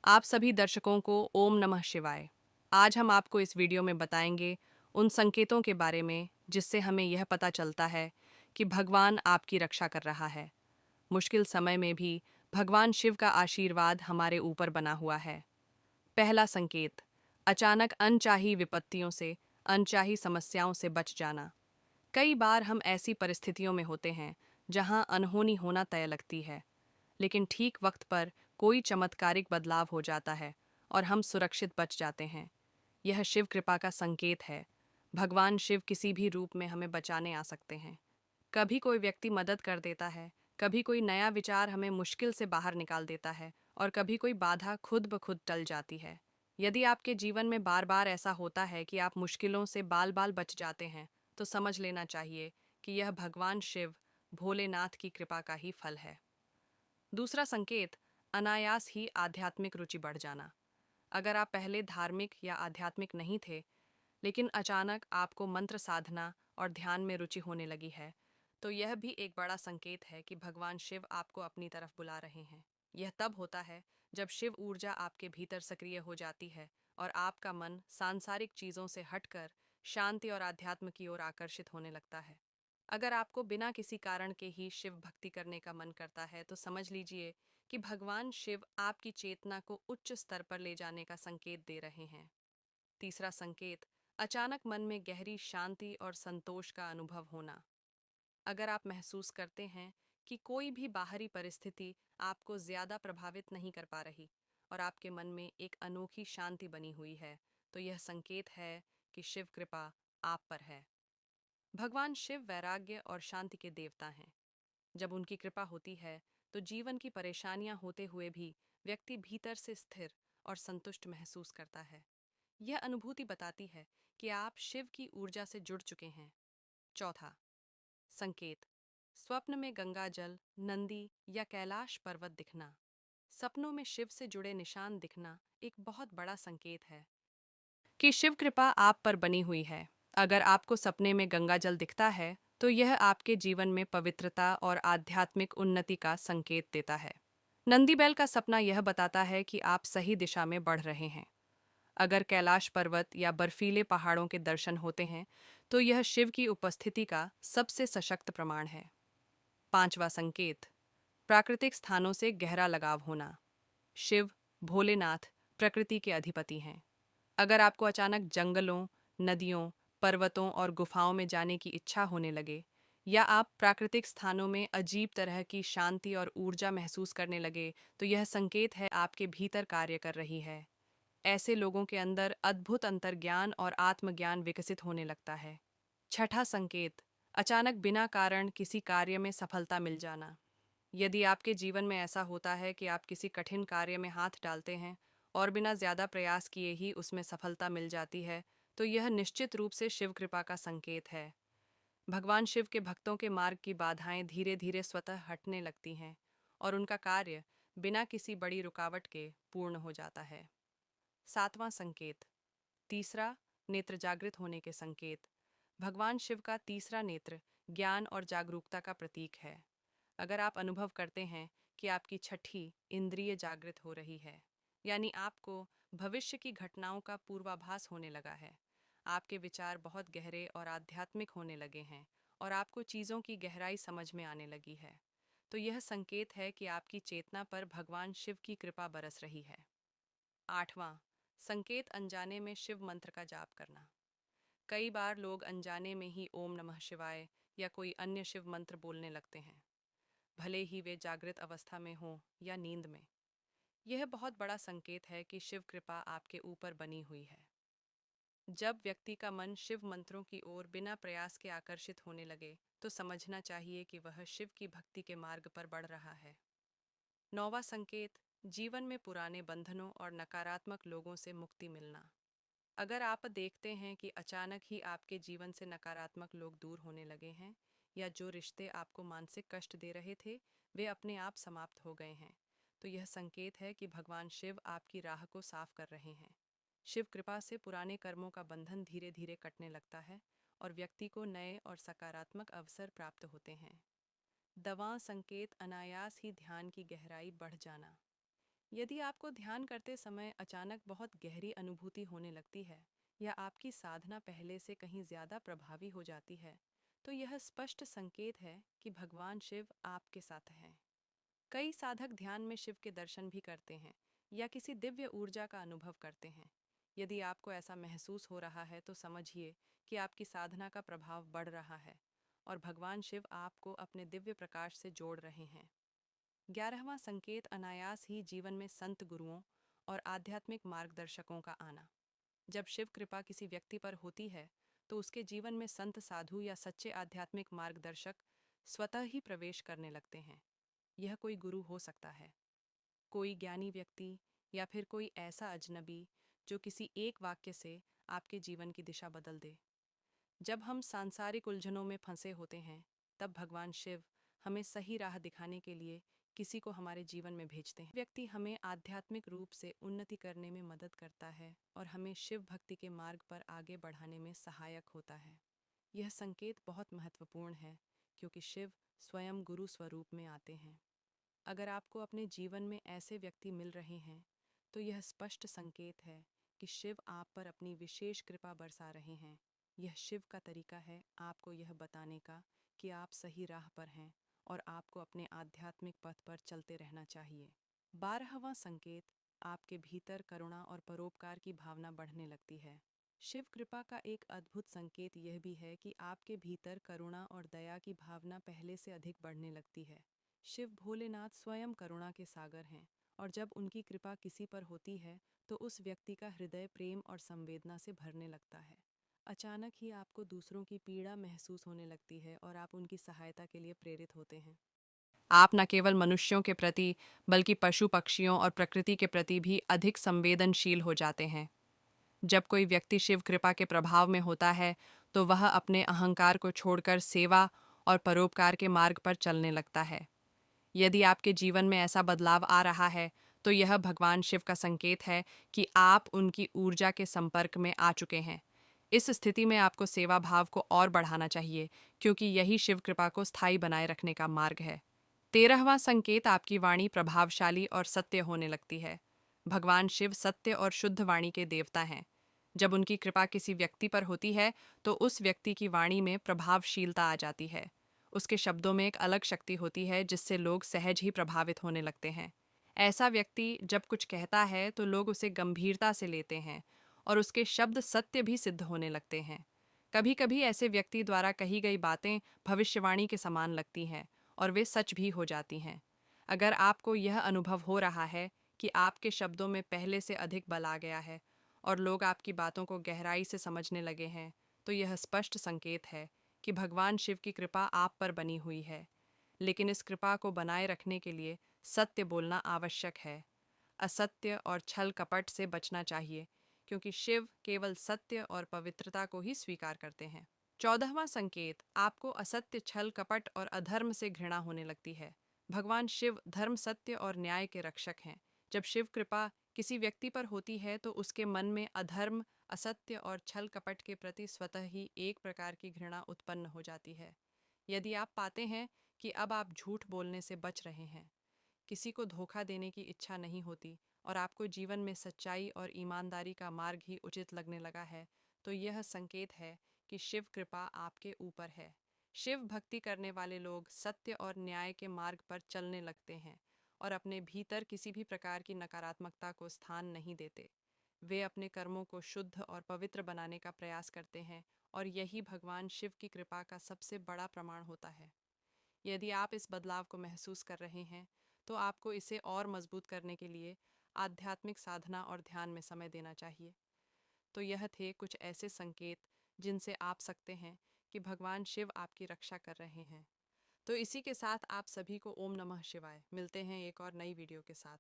आप सभी दर्शकों को ओम नमः शिवाय। आज हम आपको इस वीडियो में बताएंगे उन संकेतों के बारे में जिससे हमें यह पता चलता है कि भगवान आपकी रक्षा कर रहा है। मुश्किल समय में भी भगवान शिव का आशीर्वाद हमारे ऊपर बना हुआ है। पहला संकेत, अचानक अनचाही विपत्तियों से, अनचाही समस्याओं से बच जाना। कई बार हम ऐसी परिस्थितियों में होते हैं जहां अनहोनी होना तय लगती है, लेकिन ठीक वक्त पर कोई चमत्कारिक बदलाव हो जाता है और हम सुरक्षित बच जाते हैं। यह शिव कृपा का संकेत है। भगवान शिव किसी भी रूप में हमें बचाने आ सकते हैं। कभी कोई व्यक्ति मदद कर देता है, कभी कोई नया विचार हमें मुश्किल से बाहर निकाल देता है और कभी कोई बाधा खुद ब खुद टल जाती है। यदि आपके जीवन में बार बार ऐसा होता है कि आप मुश्किलों से बाल बाल बच जाते हैं, तो समझ लेना चाहिए कि यह भगवान शिव, भोलेनाथ की कृपा का ही फल है। दूसरा संकेत, अनायास ही आध्यात्मिक रुचि बढ़ जाना। अगर आप पहले धार्मिक या आध्यात्मिक नहीं थे, लेकिन अचानक आपको मंत्र साधना और ध्यान में रुचि होने लगी है, तो यह भी एक बड़ा संकेत है कि भगवान शिव आपको अपनी तरफ बुला रहे हैं। यह तब होता है जब शिव ऊर्जा आपके भीतर सक्रिय हो जाती है और आपका मन सांसारिक चीजों से हटकर शांति और आध्यात्म की ओर आकर्षित होने लगता है। अगर आपको बिना किसी कारण के ही शिव भक्ति करने का मन करता है, तो समझ लीजिए कि भगवान शिव आपकी चेतना को उच्च स्तर पर ले जाने का संकेत दे रहे हैं। तीसरा संकेत, अचानक मन में गहरी शांति और संतोष का अनुभव होना। अगर आप महसूस करते हैं कि कोई भी बाहरी परिस्थिति आपको ज्यादा प्रभावित नहीं कर पा रही और आपके मन में एक अनोखी शांति बनी हुई है, तो यह संकेत है कि शिव कृपा आप पर है। भगवान शिव वैराग्य और शांति के देवता हैं। जब उनकी कृपा होती है, तो जीवन की परेशानियां होते हुए भी व्यक्ति भीतर से स्थिर और संतुष्ट महसूस करता है। यह अनुभूति बताती है कि आप शिव की ऊर्जा से जुड़ चुके हैं। चौथा संकेत, स्वप्न में गंगा जल, नंदी या कैलाश पर्वत दिखना। सपनों में शिव से जुड़े निशान दिखना एक बहुत बड़ा संकेत है कि शिव कृपा आप पर बनी हुई है। अगर आपको सपने में गंगा जल दिखता है, तो यह आपके जीवन में पवित्रता और आध्यात्मिक उन्नति का संकेत देता है। नंदी बैल का सपना यह बताता है कि आप सही दिशा में बढ़ रहे हैं। अगर कैलाश पर्वत या बर्फीले पहाड़ों के दर्शन होते हैं, तो यह शिव की उपस्थिति का सबसे सशक्त प्रमाण है। पांचवा संकेत, प्राकृतिक स्थानों से गहरा लगाव होना। शिव, भोलेनाथ प्रकृति के अधिपति हैं। अगर आपको अचानक जंगलों, नदियों, पर्वतों और गुफाओं में जाने की इच्छा होने लगे, या आप प्राकृतिक स्थानों में अजीब तरह की शांति और ऊर्जा महसूस करने लगे, तो यह संकेत है आपके भीतर कार्य कर रही है। ऐसे लोगों के अंदर अद्भुत अंतर्ज्ञान और आत्मज्ञान विकसित होने लगता है। छठा संकेत, अचानक बिना कारण किसी कार्य में सफलता मिल जाना। यदि आपके जीवन में ऐसा होता है कि आप किसी कठिन कार्य में हाथ डालते हैं और बिना ज्यादा प्रयास किए ही उसमें सफलता मिल जाती है, तो यह निश्चित रूप से शिव कृपा का संकेत है। भगवान शिव के भक्तों के मार्ग की बाधाएं धीरे धीरे स्वतः हटने लगती हैं और उनका कार्य बिना किसी बड़ी रुकावट के पूर्ण हो जाता है। सातवां संकेत, तीसरा नेत्र जागृत होने के संकेत। भगवान शिव का तीसरा नेत्र ज्ञान और जागरूकता का प्रतीक है। अगर आप अनुभव करते हैं कि आपकी छठी इंद्रिय जागृत हो रही है, यानी आपको भविष्य की घटनाओं का पूर्वाभास होने लगा है, आपके विचार बहुत गहरे और आध्यात्मिक होने लगे हैं और आपको चीज़ों की गहराई समझ में आने लगी है, तो यह संकेत है कि आपकी चेतना पर भगवान शिव की कृपा बरस रही है। आठवां संकेत, अनजाने में शिव मंत्र का जाप करना। कई बार लोग अनजाने में ही ओम नमः शिवाय या कोई अन्य शिव मंत्र बोलने लगते हैं, भले ही वे जागृत अवस्था में हों या नींद में। यह बहुत बड़ा संकेत है कि शिव कृपा आपके ऊपर बनी हुई है। जब व्यक्ति का मन शिव मंत्रों की ओर बिना प्रयास के आकर्षित होने लगे, तो समझना चाहिए कि वह शिव की भक्ति के मार्ग पर बढ़ रहा है। नौवां संकेत, जीवन में पुराने बंधनों और नकारात्मक लोगों से मुक्ति मिलना। अगर आप देखते हैं कि अचानक ही आपके जीवन से नकारात्मक लोग दूर होने लगे हैं, या जो रिश्ते आपको मानसिक कष्ट दे रहे थे वे अपने आप समाप्त हो गए हैं, तो यह संकेत है कि भगवान शिव आपकी राह को साफ कर रहे हैं। शिव कृपा से पुराने कर्मों का बंधन धीरे धीरे कटने लगता है और व्यक्ति को नए और सकारात्मक अवसर प्राप्त होते हैं। दवा संकेत, अनायास ही ध्यान की गहराई बढ़ जाना। यदि आपको ध्यान करते समय अचानक बहुत गहरी अनुभूति होने लगती है या आपकी साधना पहले से कहीं ज़्यादा प्रभावी हो जाती है, तो यह स्पष्ट संकेत है कि भगवान शिव आपके साथ हैं। कई साधक ध्यान में शिव के दर्शन भी करते हैं या किसी दिव्य ऊर्जा का अनुभव करते हैं। यदि आपको ऐसा महसूस हो रहा है तो समझिए कि आपकी साधना का प्रभाव बढ़ रहा है और भगवान शिव आपको अपने दिव्य प्रकाश से जोड़ रहे हैं। 11वां संकेत अनायास ही जीवन में संत गुरुओं और आध्यात्मिक मार्गदर्शकों का आना। जब शिव कृपा किसी व्यक्ति पर होती है तो उसके जीवन में संत साधु या सच्चे आध्यात्मिक मार्गदर्शक स्वतः ही प्रवेश करने लगते हैं। यह कोई गुरु हो सकता है, कोई ज्ञानी व्यक्ति, या फिर कोई ऐसा अजनबी जो किसी एक वाक्य से आपके जीवन की दिशा बदल दे। जब हम सांसारिक उलझनों में फंसे होते हैं, तब भगवान शिव हमें सही राह दिखाने के लिए किसी को हमारे जीवन में भेजते हैं। व्यक्ति हमें आध्यात्मिक रूप से उन्नति करने में मदद करता है और हमें शिव भक्ति के मार्ग पर आगे बढ़ाने में सहायक होता है। यह संकेत बहुत महत्वपूर्ण है क्योंकि शिव स्वयं गुरु स्वरूप में आते हैं। अगर आपको अपने जीवन में ऐसे व्यक्ति मिल रहे हैं, तो यह स्पष्ट संकेत है कि शिव आप पर अपनी विशेष कृपा बरसा रहे हैं। यह शिव का तरीका है आपको यह बताने का कि आप सही राह पर हैं और आपको अपने आध्यात्मिक पथ पर चलते रहना चाहिए। 12वां संकेत, आपके भीतर करुणा और परोपकार की भावना बढ़ने लगती है। शिव कृपा का एक अद्भुत संकेत यह भी है कि आपके भीतर करुणा और दया की भावना पहले से अधिक बढ़ने लगती है। शिव भोलेनाथ स्वयं करुणा के सागर हैं और जब उनकी कृपा किसी पर होती है तो उस व्यक्ति का हृदय प्रेम और संवेदना से भरने लगता है। अचानक ही आपको दूसरों की पीड़ा महसूस होने लगती है और आप उनकी सहायता के लिए प्रेरित होते हैं। आप न केवल मनुष्यों के प्रति बल्कि पशु पक्षियों और प्रकृति के प्रति भी अधिक संवेदनशील हो जाते हैं। जब कोई व्यक्ति शिव कृपा के प्रभाव में होता है तो वह अपने अहंकार को छोड़कर सेवा और परोपकार के मार्ग पर चलने लगता है। यदि आपके जीवन में ऐसा बदलाव आ रहा है तो यह भगवान शिव का संकेत है कि आप उनकी ऊर्जा के संपर्क में आ चुके हैं। इस स्थिति में आपको सेवा भाव को और बढ़ाना चाहिए क्योंकि यही शिव कृपा को स्थायी बनाए रखने का मार्ग है। 13वां संकेत, आपकी वाणी प्रभावशाली और सत्य होने लगती है। भगवान शिव सत्य और शुद्ध वाणी के देवता हैं। जब उनकी कृपा किसी व्यक्ति पर होती है तो उस व्यक्ति की वाणी में प्रभावशीलता आ जाती है। उसके शब्दों में एक अलग शक्ति होती है जिससे लोग सहज ही प्रभावित होने लगते हैं। ऐसा व्यक्ति जब कुछ कहता है तो लोग उसे गंभीरता से लेते हैं और उसके शब्द सत्य भी सिद्ध होने लगते हैं। कभी कभी ऐसे व्यक्ति द्वारा कही गई बातें भविष्यवाणी के समान लगती हैं और वे सच भी हो जाती हैं। अगर आपको यह अनुभव हो रहा है कि आपके शब्दों में पहले से अधिक बल आ गया है और लोग आपकी बातों को गहराई से समझने लगे हैं, तो यह स्पष्ट संकेत है कि भगवान शिव की कृपा आप पर बनी हुई है। लेकिन इस कृपा को बनाए रखने के लिए सत्य बोलना आवश्यक है। असत्य और छल कपट से बचना चाहिए क्योंकि शिव केवल सत्य और पवित्रता को ही स्वीकार करते हैं। 14वां संकेत, आपको असत्य, छल कपट और अधर्म से घृणा होने लगती है। भगवान शिव धर्म, सत्य और न्याय के रक्षक हैं। जब शिव कृपा किसी व्यक्ति पर होती है तो उसके मन में अधर्म, असत्य और छल कपट के प्रति स्वतः ही एक प्रकार की घृणा उत्पन्न हो जाती है। यदि आप पाते हैं कि अब आप झूठ बोलने से बच रहे हैं, किसी को धोखा देने की इच्छा नहीं होती और आपको जीवन में सच्चाई और ईमानदारी का मार्ग ही उचित लगने लगा है, तो यह संकेत है कि शिव कृपा आपके ऊपर है। शिव भक्ति करने वाले लोग सत्य और न्याय के मार्ग पर चलने लगते हैं और अपने भीतर किसी भी प्रकार की नकारात्मकता को स्थान नहीं देते। वे अपने कर्मों को शुद्ध और पवित्र बनाने का प्रयास करते हैं और यही भगवान शिव की कृपा का सबसे बड़ा प्रमाण होता है। यदि आप इस बदलाव को महसूस कर रहे हैं तो आपको इसे और मजबूत करने के लिए आध्यात्मिक साधना और ध्यान में समय देना चाहिए। तो यह थे कुछ ऐसे संकेत जिनसे आप सकते हैं कि भगवान शिव आपकी रक्षा कर रहे हैं। तो इसी के साथ आप सभी को ओम नमः शिवाय। मिलते हैं एक और नई वीडियो के साथ।